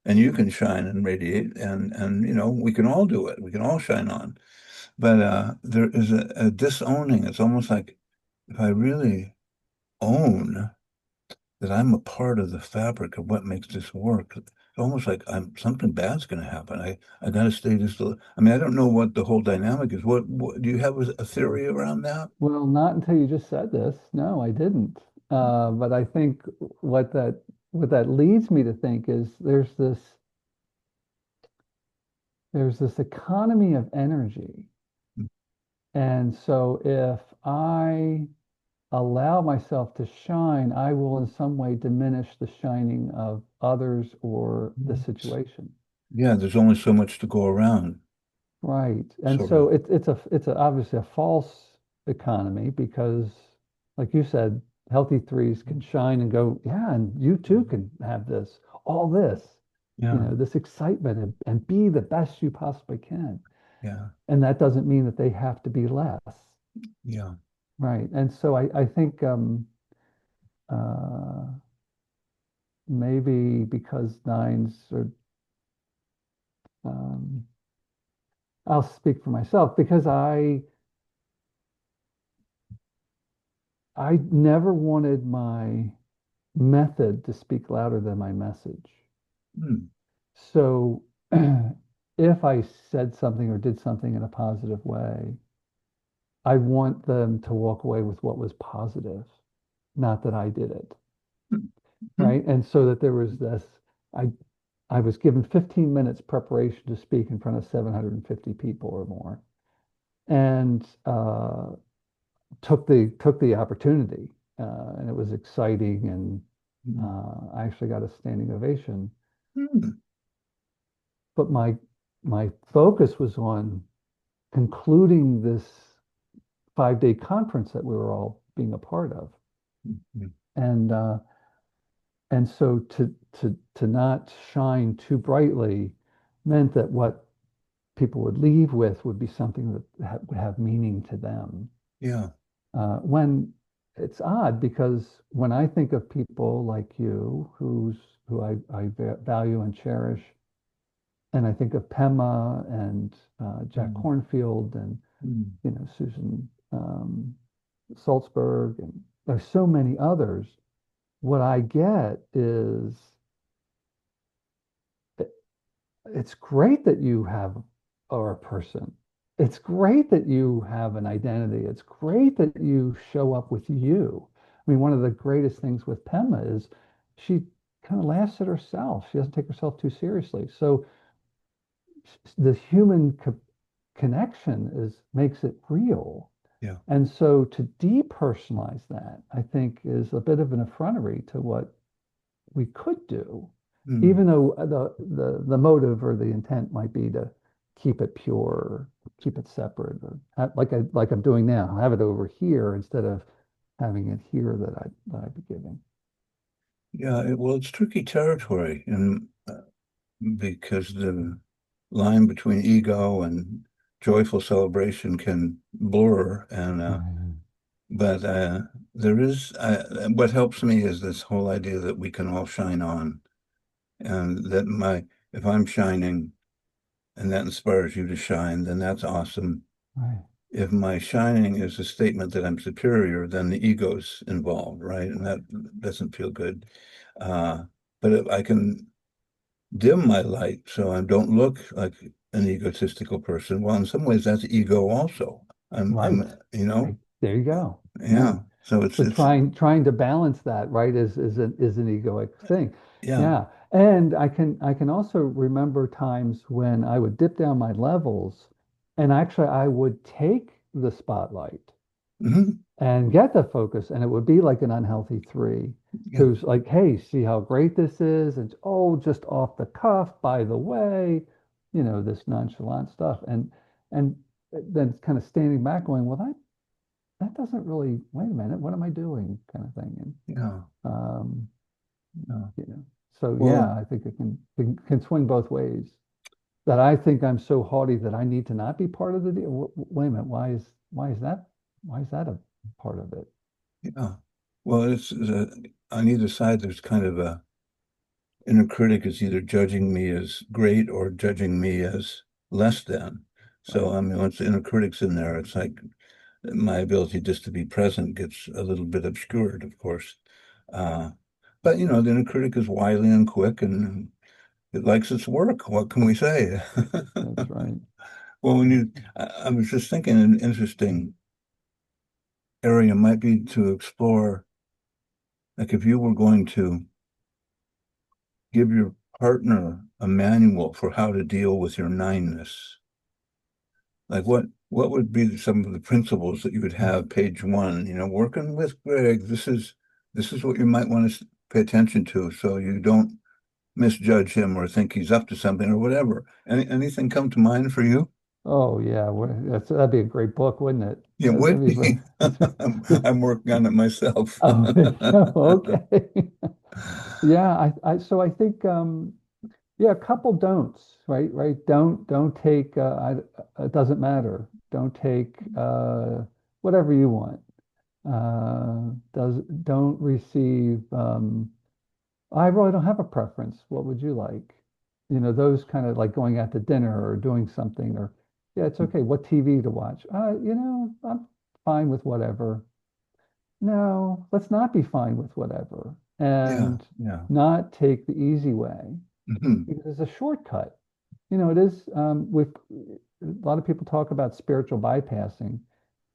and you can shine and radiate, and we can all do it. We can all shine on. But there is a disowning. It's almost like if I really own that I'm a part of the fabric of what makes this work. It's almost like something bad's going to happen. I got to stay just. I mean, I don't know what the whole dynamic is. What do you have a theory around that? Well, not until you just said this. No, I didn't. But I think what that what that leads me to think is there's this economy of energy. And so if I allow myself to shine, I will in some way diminish the shining of others or the situation. Yeah, there's only so much to go around, Right. And sort of. so it's obviously a false economy, because, like you said, healthy threes can shine and go, yeah, and you too can have this. all this, Yeah. this excitement, and be the best you possibly can. Yeah. And that doesn't mean that they have to be less. Yeah. Right. And so I think uh, maybe because nines are, um, I'll speak for myself because I never wanted my method to speak louder than my message. Hmm. So if I said something or did something in a positive way, I want them to walk away with what was positive, not that I did it. Hmm. Right. And so that there was this, I I was given 15 minutes preparation to speak in front of 750 people or more, and took the opportunity, and it was exciting, and Hmm. I actually got a standing ovation. Hmm. But my focus was on concluding this 5-day conference that we were all being a part of, Hmm. and so to not shine too brightly meant that what people would leave with would be something that would have meaning to them. Yeah. When it's odd because when I think of people like you, who I value and cherish, and I think of Pema and Jack Hmm. Cornfield and Hmm. Susan Salzberg, and there's so many others. What I get is it's great that you are a person. It's great that you have an identity. It's great that you show up with you. I mean, one of the greatest things with Pema is she kind of laughs at herself. She doesn't take herself too seriously. So the human connection makes it real. Yeah. And so to depersonalize that, I think, is a bit of an effrontery to what we could do, Hmm. even though the motive or the intent might be to keep it pure, keep it separate, or like I'm doing now, have it over here instead of having it here that I'd be giving. Yeah. Well, it's tricky territory, and because the line between ego and joyful celebration can blur, and Right, but there is what helps me is this whole idea that we can all shine on, and that my if I'm shining and that inspires you to shine, then that's awesome. right, If my shining is a statement that I'm superior, then the ego's involved, right? And that doesn't feel good. Uh, but if I can dim my light so I don't look like an egotistical person, well, in some ways that's ego also. right. You know, Right. There you go. Yeah. yeah. So So it's trying to balance that, right, is an egoic thing. yeah. Yeah. And I can also remember times when I would dip down my levels, and actually I would take the spotlight Hmm. and get the focus, and it would be like an unhealthy three, Yeah. who's like, hey, see how great this is? And oh, just off the cuff, by the way, this nonchalant stuff. And then kind of standing back going, well, that doesn't really, wait a minute, what am I doing? Kind of thing. And Yeah. um, Yeah. so Well, yeah, I think it can swing both ways. That I think I'm so haughty that I need to not be part of the deal. Wait a minute, why is that a part of it? yeah. Well, it's on either side, there's kind of a inner critic is either judging me as great or judging me as less than. So, Right, I mean, once the inner critic's in there, it's like my ability just to be present gets a little bit obscured, of course. Uh, but, the inner critic is wily and quick and it likes its work. What can we say? that's right. Well, I was just thinking an interesting area might be to explore, like if you were going to give your partner a manual for how to deal with your nineness, like what would be some of the principles that you would have page one, working with Gregg, this is what you might want to pay attention to so you don't misjudge him or think he's up to something or whatever. Anything come to mind for you? Oh yeah, that'd be a great book, wouldn't it? It That'd would be, be. I'm working on it myself. oh, okay. Yeah, so I think yeah, a couple don'ts, right? Right. Don't take it doesn't matter. Don't take whatever you want. Don't receive I really don't have a preference. What would you like? You know, those kind of like going out to dinner or doing something or yeah, it's okay. What TV to watch? I'm fine with whatever. No, let's not be fine with whatever Yeah, and yeah. not take the easy way Hmm. because it's a shortcut. You know, it is with a lot of people talk about spiritual bypassing.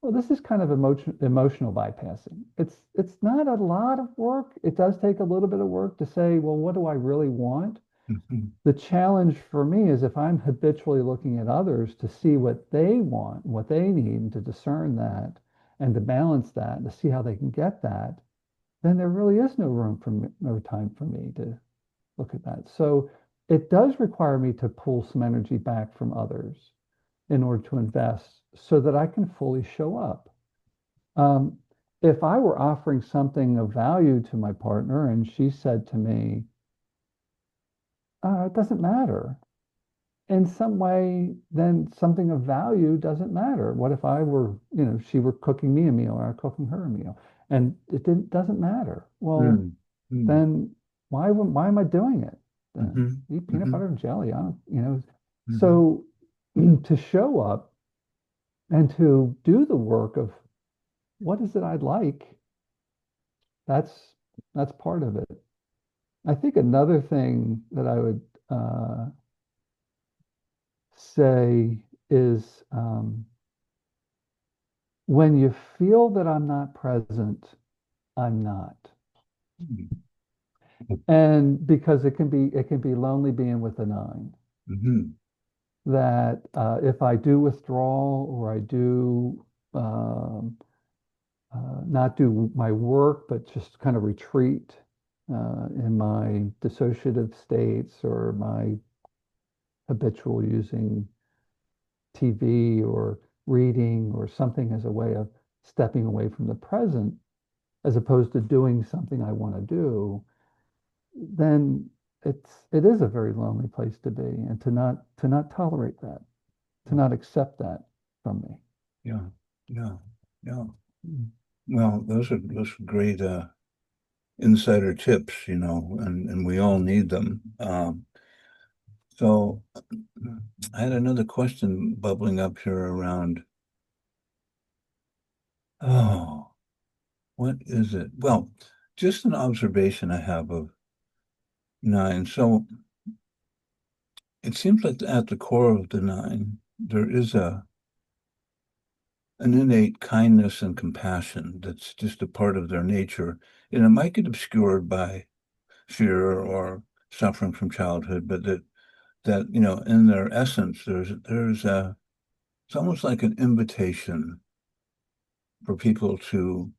Well, this is kind of emotional bypassing. It's not a lot of work. It does take a little bit of work to say, well, what do I really want? Hmm. The challenge for me is if I'm habitually looking at others to see what they want, what they need, and to discern that and to balance that, and to see how they can get that, then there really is no room for me, no time for me to look at that. So it does require me to pull some energy back from others in order to invest so that I can fully show up. Um, if I were offering something of value to my partner and she said to me, it doesn't matter, in some way, then something of value doesn't matter. What if I were, she were cooking me a meal or I cooking her a meal and doesn't matter? Well, Mm. Mm. then why am I doing it? Hmm. Eat peanut Hmm. butter and jelly. I don't. Hmm. So to show up and to do the work of what is it I'd like, that's that's part of it. I think another thing that I would say is when you feel that I'm not present, I'm not. And because it can be lonely being with a nine. Hmm. That if I do withdrawal or I do um, not do my work, but just kind of retreat in my dissociative states or my habitual using TV or reading or something as a way of stepping away from the present, as opposed to doing something I want to do, then it is a very lonely place to be, and to not tolerate that, to not accept that from me. Yeah, yeah, yeah. Mm. Well, those are great insider tips, and we all need them. So I had another question bubbling up here around, oh, what is it? Well, just an observation I have of nine. So it seems like at the core of the nine, there is an innate kindness and compassion that's just a part of their nature. And it might get obscured by fear or suffering from childhood, but that in their essence, there's it's almost like an invitation for people to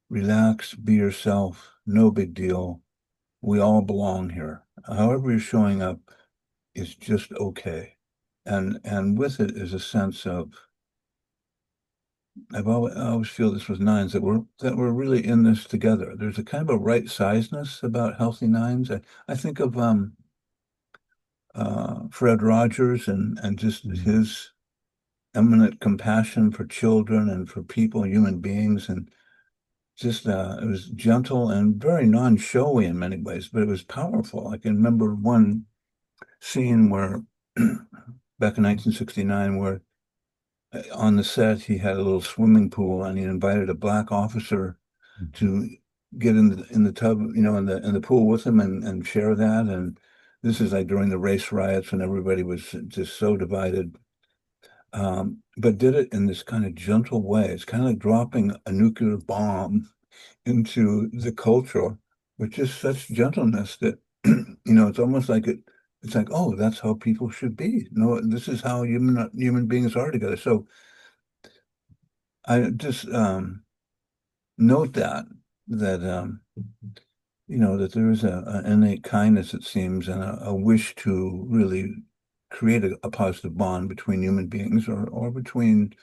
relax, be yourself, no big deal. We all belong here. However you're showing up is just okay. And with it is a sense of I always feel this with nines that we're really in this together. There's a kind of a right sizeness about healthy nines. I think of Fred Rogers and just Mm. his eminent compassion for children and for people, human beings, and just it was gentle and very non-showy in many ways, but it was powerful. I can remember one scene where back in 1969 where on the set he had a little swimming pool and he invited a black officer to get in the tub, in the pool with him and share that. And this is like during the race riots when everybody was just so divided. But did it in this kind of gentle way. It's kind of like dropping a nuclear bomb into the culture with just such gentleness that, it's almost like it's like, oh, that's how people should be. No, this is how human beings are together. So I just note that there is an innate kindness, it seems, and a wish to really create a positive bond between human beings or between,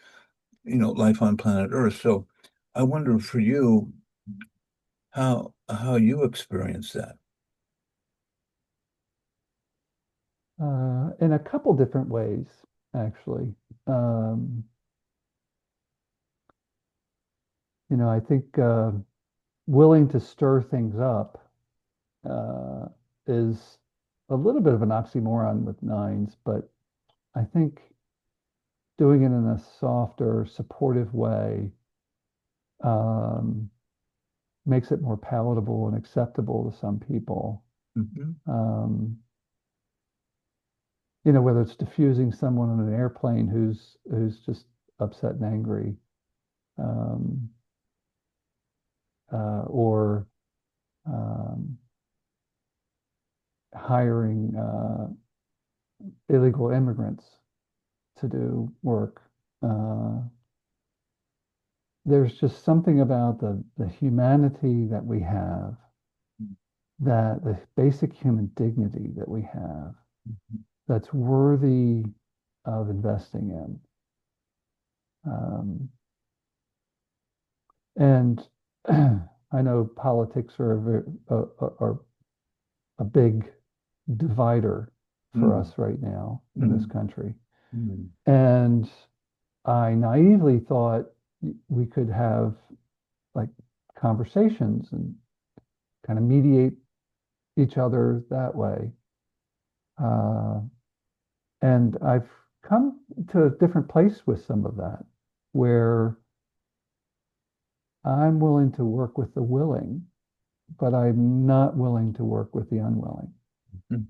life on planet Earth. So I wonder for you how you experience that. In a couple different ways, actually. Um, I think willing to stir things up uh, is a little bit of an oxymoron with nines, but I think doing it in a softer, supportive way um, makes it more palatable and acceptable to some people. Hmm. Um, whether it's diffusing someone on an airplane who's just upset and angry, um, or um, hiring illegal immigrants to do work. Uh, there's just something about the humanity that we have, that the basic human dignity that we have, that's worthy of investing in. Um, and I know politics are a big divider for Mm. us right now in this Mm. country. Mm. And I naively thought we could have like conversations and kind of mediate each other that way. Uh, and I've come to a different place with some of that, where I'm willing to work with the willing, but I'm not willing to work with the unwilling. Mm.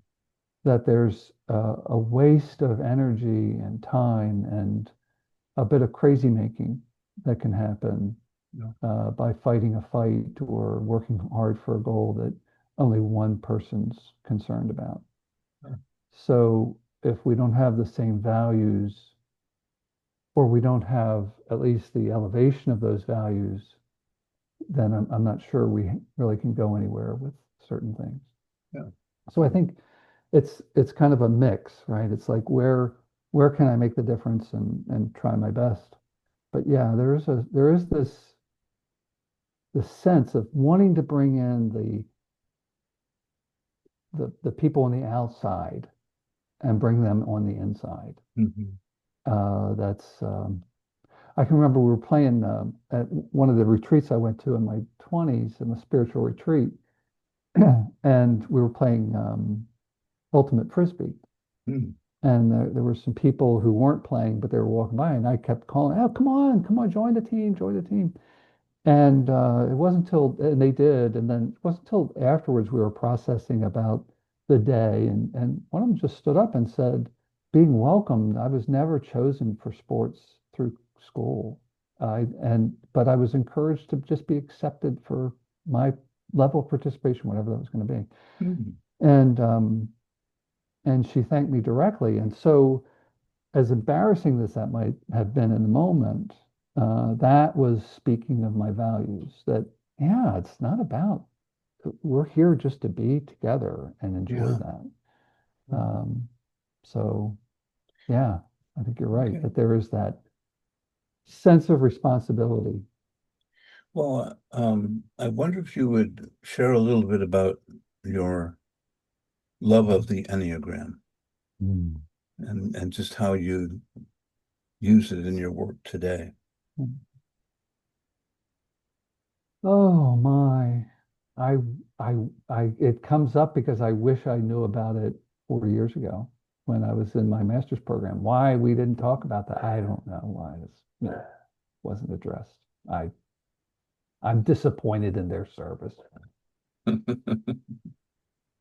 That there's a waste of energy and time and a bit of crazy making that can happen Yeah. by fighting a fight or working hard for a goal that only one person's concerned about. Yeah. So if we don't have the same values, or we don't have at least the elevation of those values, then I'm not sure we really can go anywhere with certain things. Yeah. So I think it's kind of a mix, right? It's like where can I make the difference and try my best? But yeah, there is this sense of wanting to bring in the people on the outside and bring them on the inside. Mhm. That's I can remember we were playing at one of the retreats I went to in my 20s, in a spiritual retreat, and we were playing ultimate frisbee. Mm. And there were some people who weren't playing, but they were walking by, and I kept calling, "Oh, come on, join the team, join the team." And it wasn't until, and they did, and then it wasn't until afterwards we were processing about the day, and one of them just stood up and said, "Being welcomed, I was never chosen for sports through school, but I was encouraged to just be accepted for my level of participation, whatever that was going to be." Mm. And she thanked me directly, and so as embarrassing as that might have been in the moment, that was speaking of my values. That, yeah, it's not about, we're here just to be together and enjoy Yeah. that. Mhm. Um, so, yeah, I think you're right Okay. that there is that sense of responsibility. Well, I wonder if you would share a little bit about your love of the Enneagram Mm. and just how you use it in your work today. Oh my, I, it comes up because I wish I knew about it 40 years ago when I was in my master's program. Why we didn't talk about that, I don't know why this, wasn't addressed. I'm disappointed in their service.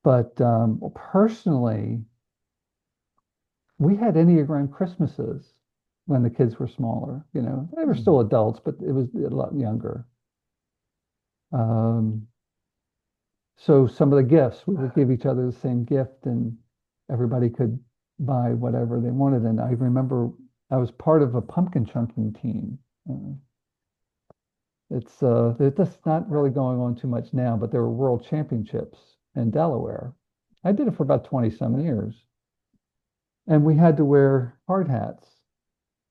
But personally, we had Enneagram Christmases when the kids were smaller. They were still Mm. adults, but it was a lot younger. Um, So some of the gifts, we would give each other the same gift, and everybody could buy whatever they wanted. And I remember I was part of a pumpkin chunking team. Uh, it's just not really going on too much now, but there were world championships in Delaware. I did it for about 20 some years. and we had to wear hard hats.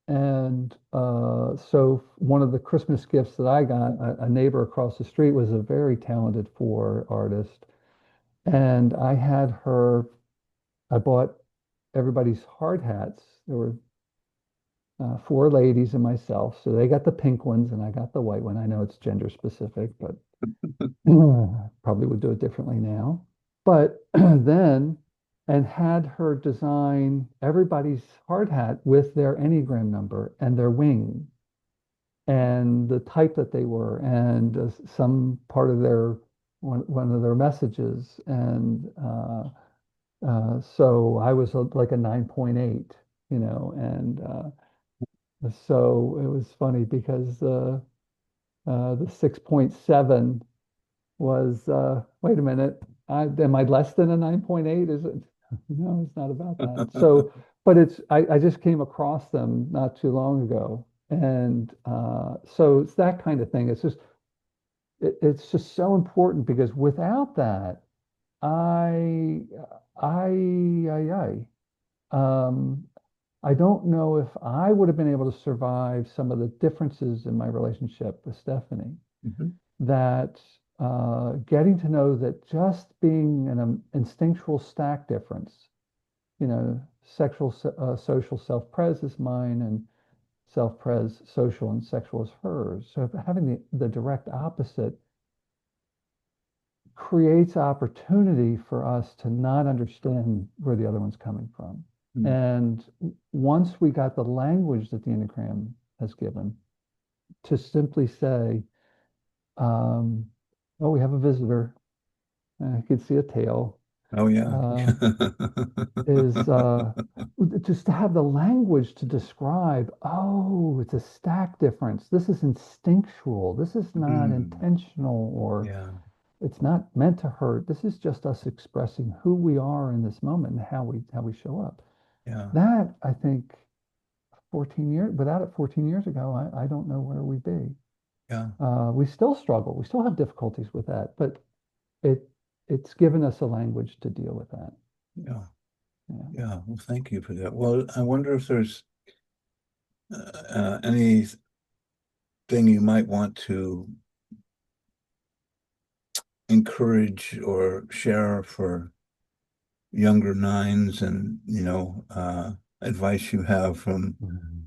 And so one of the Christmas gifts that I got, a neighbor across the street was a very talented four artist. And I bought everybody's hard hats. There were four ladies and myself. So they got the pink ones and I got the white one. I know it's gender specific, but probably would do it differently now. But then, and had her design everybody's hard hat with their Enneagram number and their wing and the type that they were and some part of their one of their messages. And so I was like a 9.8, and so it was funny because the 6.7 was, wait a minute, am I less than a 9.8? Is it? No, it's not about that. So, but I just came across them not too long ago. And so it's that kind of thing. It's just so important because without that, I, I, I don't know if I would have been able to survive some of the differences in my relationship with Stephanie. Mhm. That getting to know that just being an instinctual stack difference, social self-pres is mine and self-pres social and sexual is hers. So having the direct opposite creates opportunity for us to not understand where the other one's coming from. Mm. And once we got the language that the Enneagram has given to simply say, oh, we have a visitor. I could see a tail. Oh yeah. Uh, is just to have the language to describe, oh, it's a stack difference. This is instinctual. This is not Mm. intentional, or Yeah, it's not meant to hurt. This is just us expressing who we are in this moment and how we show up. yeah, That I think 14 years without it 14 years ago, I don't know where we'd be. yeah, We still struggle. We still have difficulties with that, but it it's given us a language to deal with that. yeah, Yeah. yeah. Well, thank you for that. Well, I wonder if there's anything you might want to encourage or share for younger nines and, advice you have from Mhm.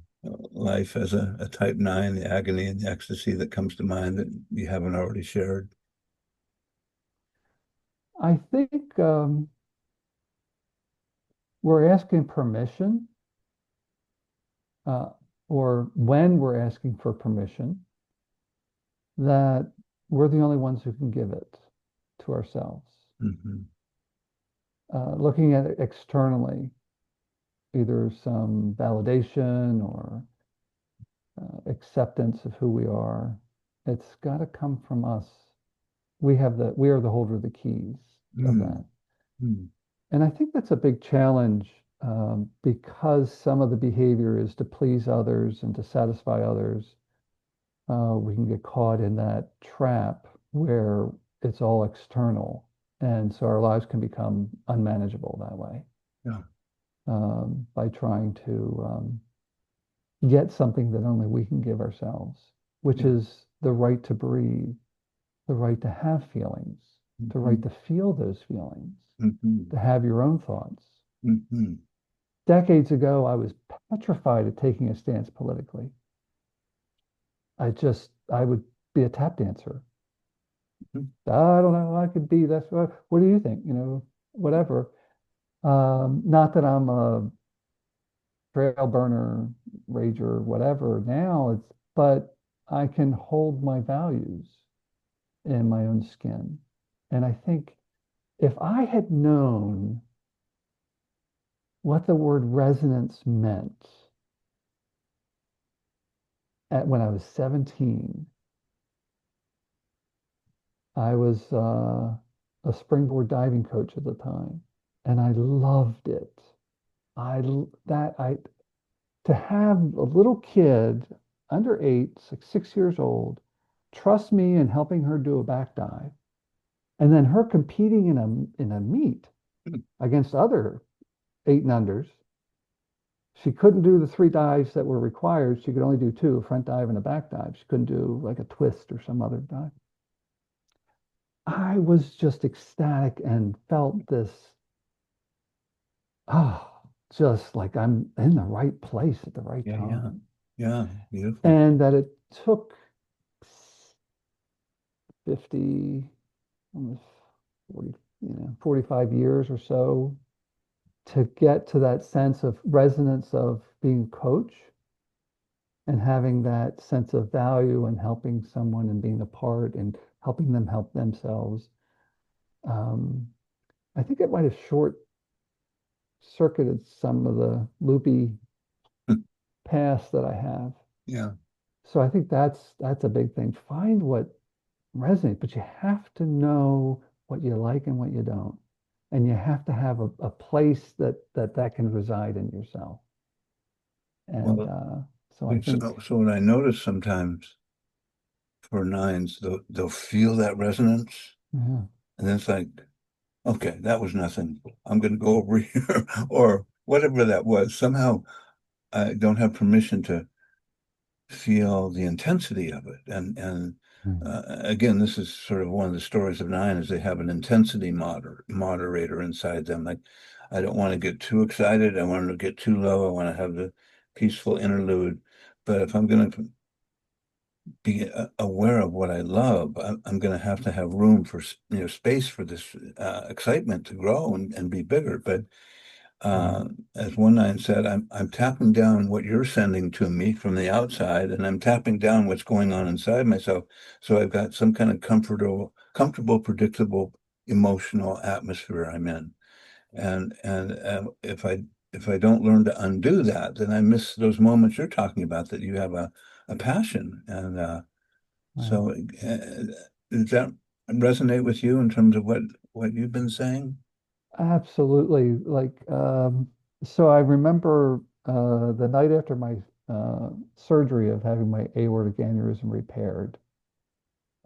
life as a type nine, the agony and the ecstasy that comes to mind that you haven't already shared. I think we're asking permission, uh, or when we're asking for permission, that we're the only ones who can give it to ourselves. Hmm. Looking at it externally, either some validation or acceptance of who we are, it's got to come from us. We are the holder of the keys of Mm. that. Mm. And I think that's a big challenge because some of the behavior is to please others and to satisfy others. We can get caught in that trap where it's all external. And so our lives can become unmanageable that way, Yeah, by trying to get something that only we can give ourselves, which yeah. is the right to breathe, the right to have feelings, the right Hmm. to feel those feelings, Hmm. to have your own thoughts. Hmm. Decades ago, I was petrified of taking a stance politically. I would be a tap dancer. I don't know. I could be that's what do you think? Whatever. Not that I'm a trail burner, rager, whatever. Now but I can hold my values in my own skin. And I think if I had known what the word resonance meant when I was 17, I was a springboard diving coach at the time, and I loved it. I l- that I To have a little kid under eight, 6 years old, trust me in helping her do a back dive, and then her competing in a meet against other eight and unders, She couldn't do the three dives that were required. She could only do two, a front dive and a back dive. She couldn't do like a twist or some other dive. I was just ecstatic and felt this, oh, just like I'm in the right place at the right Yeah, yeah, time. yeah. Beautiful. And that it took 50, almost 40, 45 years or so to get to that sense of resonance of being a coach and having that sense of value and helping someone and being a part and helping them help themselves. Um, I think it might have short circuited some of the loopy past that I have. Yeah. So I think that's a big thing. Find what resonates, but you have to know what you like and what you don't. And you have to have a place that can reside in yourself. And Well, so I think, so what I notice sometimes for nines, they'll feel that resonance, yeah, and then it's like, okay, that was nothing. I'm going to go over here, or whatever that was. Somehow I don't have permission to feel the intensity of it. And again, this is sort of one of the stories of nine is they have an intensity moderator inside them. Like, I don't want to get too excited. I want to get too low. I want to have the peaceful interlude. But if I'm going to be aware of what I love, I'm going to have room for space for this excitement to grow and be bigger. But right, as one nine said, I'm tapping down what you're sending to me from the outside, and I'm tapping down what's going on inside myself. So I've got some kind of comfortable, predictable emotional atmosphere I'm in. And if I don't learn to undo that, then I miss those moments you're talking about that you have a passion. And right. so does that resonate with you in terms of what you've been saying? Absolutely. So I remember the night after my surgery of having my aortic aneurysm repaired.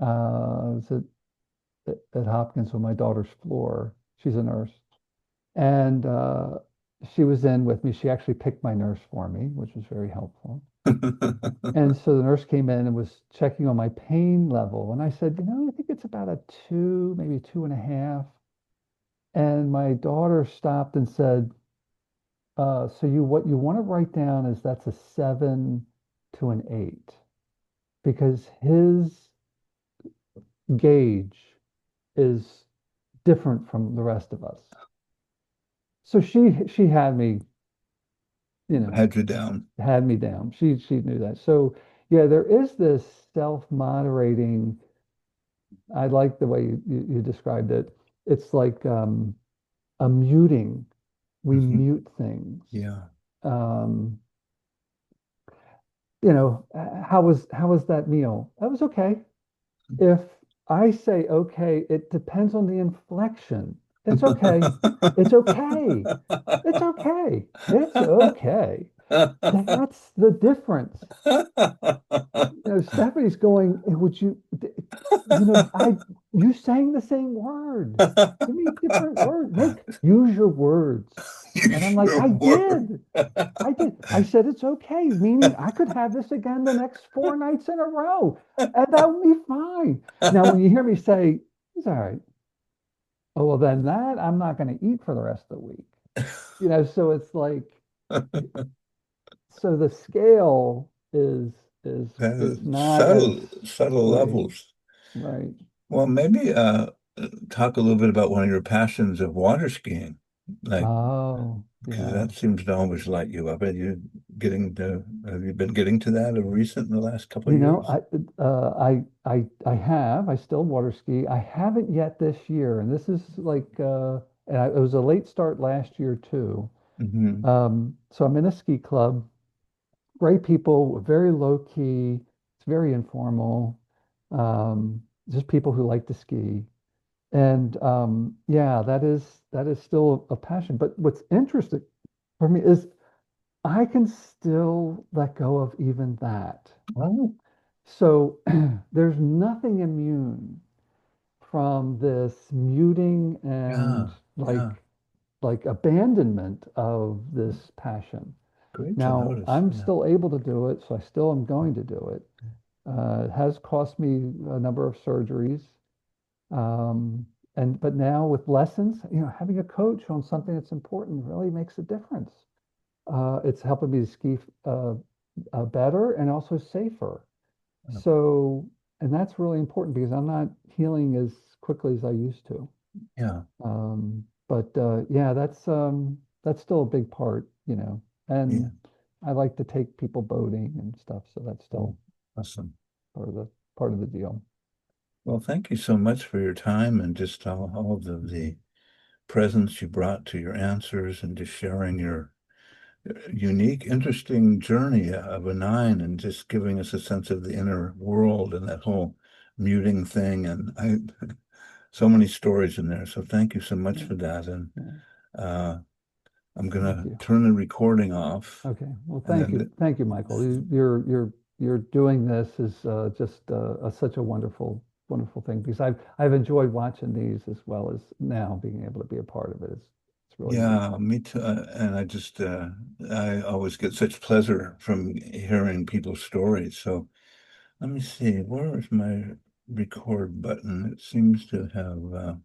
I was at Hopkins on my daughter's floor. She's a nurse. And she was in with me. She actually picked my nurse for me, which was very helpful. And so the nurse came in and was checking on my pain level. And I said, I think it's about a two, maybe two and a half. And my daughter stopped and said, so what you want to write down is that's a 7 to an 8 because his gauge is different from the rest of us. So she had me, you know, Had you down. had me down. She knew that. So yeah, there is this self-moderating. I like the way you described it. It's like a muting. We Mhm. mute things. Yeah. Um, how was that meal? That was okay. If I say okay, it depends on the inflection. It's okay. It's okay. It's okay. It's okay. That's the difference. Stephanie's going, would you, you saying the same word. Give me different words. Use your words. You And I'm like, sure I were. did. I did. I said it's okay, meaning I could have this again the next 4 nights in a row, and that would be fine. Now, when you hear me say, it's all right, oh, well, then that I'm not going to eat for the rest of the week. So it's like, so the scale is is not as Subtle right, levels. right. Well, maybe talk a little bit about one of your passions of water skiing, like Oh, because yeah. that seems to always light you up. Have you been getting to that of recent in the last couple of You know, years? I have, I still water ski. I haven't yet this year, and this is like, it was a late start last year too. Hmm. So I'm in a ski club, great people, very low key. It's very informal. Just people who like to ski. And yeah, that is still a passion. But what's interesting for me is I can still let go of even that. Oh, So there's nothing immune from this muting and yeah, yeah. like abandonment of this passion. Great to Now, notice. I'm Yeah. still able to do it, so I still am going to do it. It has cost me a number of surgeries. Um, but now with lessons, having a coach on something that's important really makes a difference. It's helping me to ski better and also safer. So, and that's really important because I'm not healing as quickly as I used to. Yeah. But yeah, that's still a big part, Yeah. and I like to take people boating and stuff, so that's Oh, still awesome. part of the deal. Well, thank you so much for your time and just all of the presence you brought to your answers and just sharing your unique, interesting journey of a nine and just giving us a sense of the inner world and that whole muting thing. And so many stories in there. So thank you so much Yeah, for that. And yeah. uh, I'm Thank gonna you. turn the recording off. Okay. Well, And thank you, Michael. You're doing this is just such a wonderful thing because I've enjoyed watching these as well as now being able to be a part of it. It's really neat. yeah, me too. And I always get such pleasure from hearing people's stories. So let me see, where is my record button? It seems to have